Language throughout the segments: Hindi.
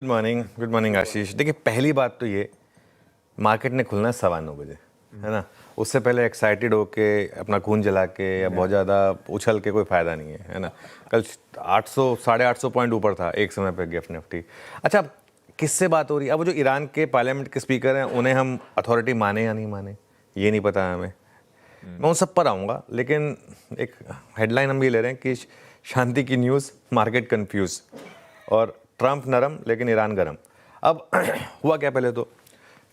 गुड मॉर्निंग आशीष। देखिए, पहली बात तो ये, मार्केट ने खुलना है 9:15 बजे, है ना। उससे पहले एक्साइटेड होके अपना खून जला के या बहुत ज़्यादा उछल के कोई फ़ायदा नहीं है ना। कल 800 850 पॉइंट ऊपर था एक समय पे गिफ्ट निफ्टी। अच्छा, किससे बात हो रही है? अब वो जो ईरान के पार्लियामेंट के स्पीकर हैं, उन्हें हम अथॉरिटी माने या नहीं माने, ये नहीं पता है हमें। मैं उन सब पर आऊँगा, लेकिन एक हेडलाइन हम ये ले रहे हैं कि शांति की न्यूज़, मार्केट कन्फ्यूज़, और ट्रंप नरम लेकिन ईरान गरम। अब हुआ क्या, पहले तो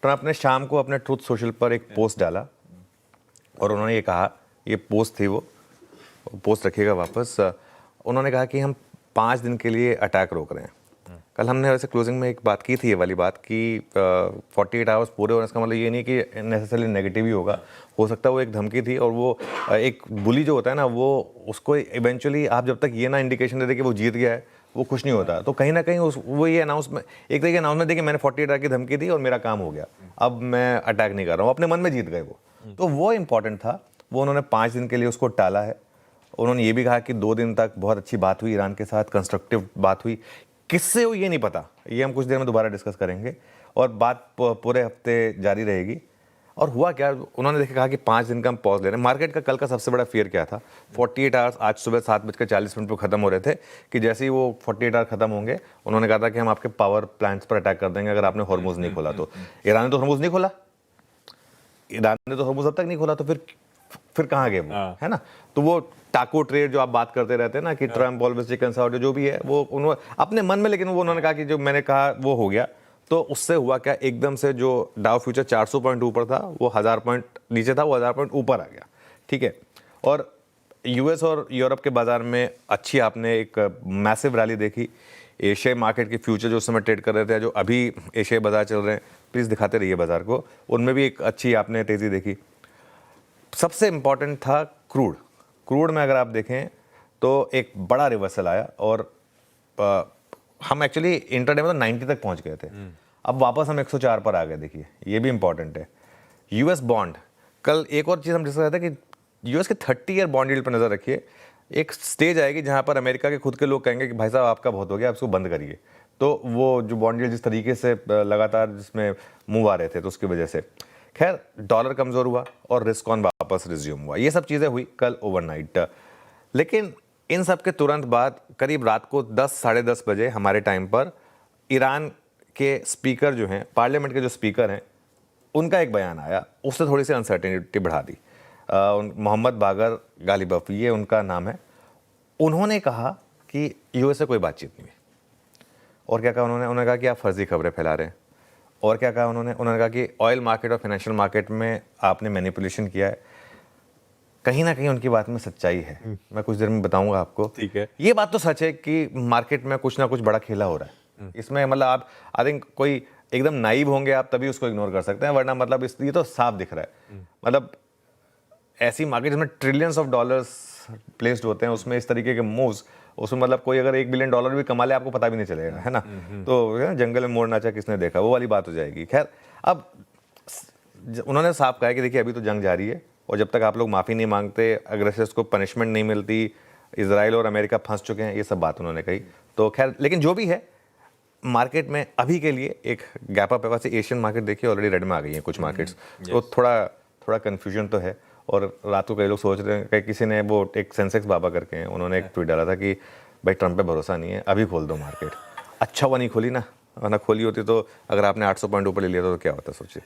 ट्रंप ने शाम को अपने ट्रूथ सोशल पर एक पोस्ट डाला और उन्होंने ये कहा, ये पोस्ट थी, वो पोस्ट रखिएगा वापस। उन्होंने कहा कि हम 5 दिन के लिए अटैक रोक रहे हैं। कल हमने वैसे क्लोजिंग में एक बात की थी, ये वाली बात कि 48 आवर्स पूरे होने, इसका मतलब ये नहीं कि नेसेसरली नेगेटिव ही होगा, हो सकता है वो एक धमकी थी। और वो एक बुली जो होता है ना, वो उसको इवेंचुअली आप जब तक ये ना इंडिकेशन दे दे कि वो जीत गया है, वो खुश नहीं होता। तो कहीं ना कहीं वो ये अनाउंसमेंट, एक तरीके अनाउंसमेंट देखिए, मैंने 48 आवर की धमकी दी और मेरा काम हो गया, अब मैं अटैक नहीं कर रहा हूँ, अपने मन में जीत गए वो। तो वो इंपॉर्टेंट था। वो उन्होंने 5 दिन के लिए उसको टाला है। उन्होंने ये भी कहा कि 2 दिन तक बहुत अच्छी बात हुई ईरान के साथ, कंस्ट्रक्टिव बात हुई। किससे हुई ये नहीं पता, ये हम कुछ देर में दोबारा डिस्कस करेंगे, और बात पूरे हफ्ते जारी रहेगी। और हुआ क्या, उन्होंने देखा, कहा कि 5 दिन का हम पॉज ले रहे हैं। मार्केट का कल का सबसे बड़ा फियर क्या था? 48 आवर्स आज सुबह 7:40 पर ख़त्म हो रहे थे कि जैसे ही वो 48 आवर ख़त्म होंगे, उन्होंने कहा था कि हम आपके पावर प्लांट्स पर अटैक कर देंगे अगर आपने हॉर्मुज़ नहीं खोला तो। ईरान ने तो हॉर्मुज़ नहीं खोला, ईरान ने तो हॉर्मुज़ अब तक नहीं खोला, तो फिर कहाँ गए वो, है ना। तो वो टाको ट्रेड जो आप बात करते रहते हैं ना कि ट्रम्प ऑलवेज टेकन्स आउट, जो भी है वो उन्होंने अपने मन में, लेकिन वो उन्होंने कहा कि जो मैंने कहा वो हो गया। तो उससे हुआ क्या, एकदम से जो डाउ फ्यूचर 400 पॉइंट ऊपर था, वो 1000 पॉइंट नीचे था, वो 1000 पॉइंट ऊपर आ गया, ठीक है। और यूएस और यूरोप के बाजार में अच्छी आपने एक मैसिव रैली देखी। एशियाई मार्केट के फ्यूचर जो उस समय ट्रेड कर रहे थे, जो अभी एशियाई बाजार चल रहे हैं, प्लीज़ दिखाते रहिए बाजार को, उनमें भी एक अच्छी आपने तेज़ी देखी। सबसे इंपॉर्टेंट था क्रूड में अगर आप देखें तो एक बड़ा रिवर्सल आया, और हम एक्चुअली इंटरडे में तो 90 तक पहुंच गए थे। अब वापस हम 104 पर आ गए। देखिए, ये भी इंपॉर्टेंट है। यूएस बॉन्ड, कल एक और चीज़ हम डिस्कस करते हैं कि यूएस के 30 ईयर बॉन्ड यील्ड पर नज़र रखिए। एक स्टेज आएगी जहां पर अमेरिका के खुद के लोग कहेंगे कि भाई साहब आपका बहुत हो गया, आप इसको बंद करिए। तो वो जो बॉन्ड यील्ड जिस तरीके से लगातार जिसमें मूव आ रहे थे, तो उसकी वजह से खैर डॉलर कमज़ोर हुआ और रिस्क ऑन वापस रिज्यूम हुआ। ये सब चीज़ें हुई कल ओवरनाइट। लेकिन इन सब के तुरंत बाद करीब रात को 10 साढ़े 10 बजे हमारे टाइम पर ईरान के स्पीकर जो हैं, पार्लियामेंट के जो स्पीकर हैं, उनका एक बयान आया। उससे थोड़ी सी अनसर्टेनिटी बढ़ा दी। मोहम्मद बागर गालिबफ, ये उनका नाम है। उन्होंने कहा कि यूएस से कोई बातचीत नहीं हुई। और क्या कहा उन्होंने कहा कि आप फर्जी खबरें फैला रहे हैं। और क्या कहा उन्होंने कहा कि ऑयल मार्केट और फाइनेंशियल मार्केट में आपने मैनिपुलेशन किया है। कहीं ना कहीं उनकी बात में सच्चाई है, मैं कुछ देर में बताऊंगा आपको। ठीक है, ये बात तो सच है कि मार्केट में कुछ ना कुछ बड़ा खेला हो रहा है इसमें। मतलब आप आई थिंक कोई एकदम नाइव होंगे आप, तभी उसको इग्नोर कर सकते हैं, वरना मतलब ये तो साफ दिख रहा है। मतलब ऐसी मार्केट जिसमें ट्रिलियंस ऑफ डॉलर्स प्लेस्ड होते हैं, उसमें इस तरीके के मूव्स, उसमें मतलब कोई अगर $1 बिलियन भी कमा ले, आपको पता भी नहीं चलेगा, है ना। तो जंगल में मोर नाचा किसने देखा, वो वाली बात हो जाएगी। खैर, अब उन्होंने साफ कहा कि देखिए, अभी तो जंग जारी है, और जब तक आप लोग माफ़ी नहीं मांगते, अग्रेसर्स को पनिशमेंट नहीं मिलती, इजराइल और अमेरिका फंस चुके हैं, ये सब बात उन्होंने कही। तो खैर, लेकिन जो भी है, मार्केट में अभी के लिए एक गैप अप है। वैसे एशियन मार्केट देखिए ऑलरेडी रेड में आ गई हैं कुछ मार्केट्स, तो थोड़ा कन्फ्यूजन तो है। और रात को कई लोग सोच रहे हैं कि किसी ने वो एक सेंसेक्स बाबा करके हैं, उन्होंने एक ट्वीट डाला था कि भाई ट्रंप पे भरोसा नहीं है, अभी खोल दो मार्केट। अच्छा हुआ नहीं खोली ना, वरना खोली होती तो अगर आपने 800 पॉइंट ऊपर ले लिया तो क्या होता, सोचिए।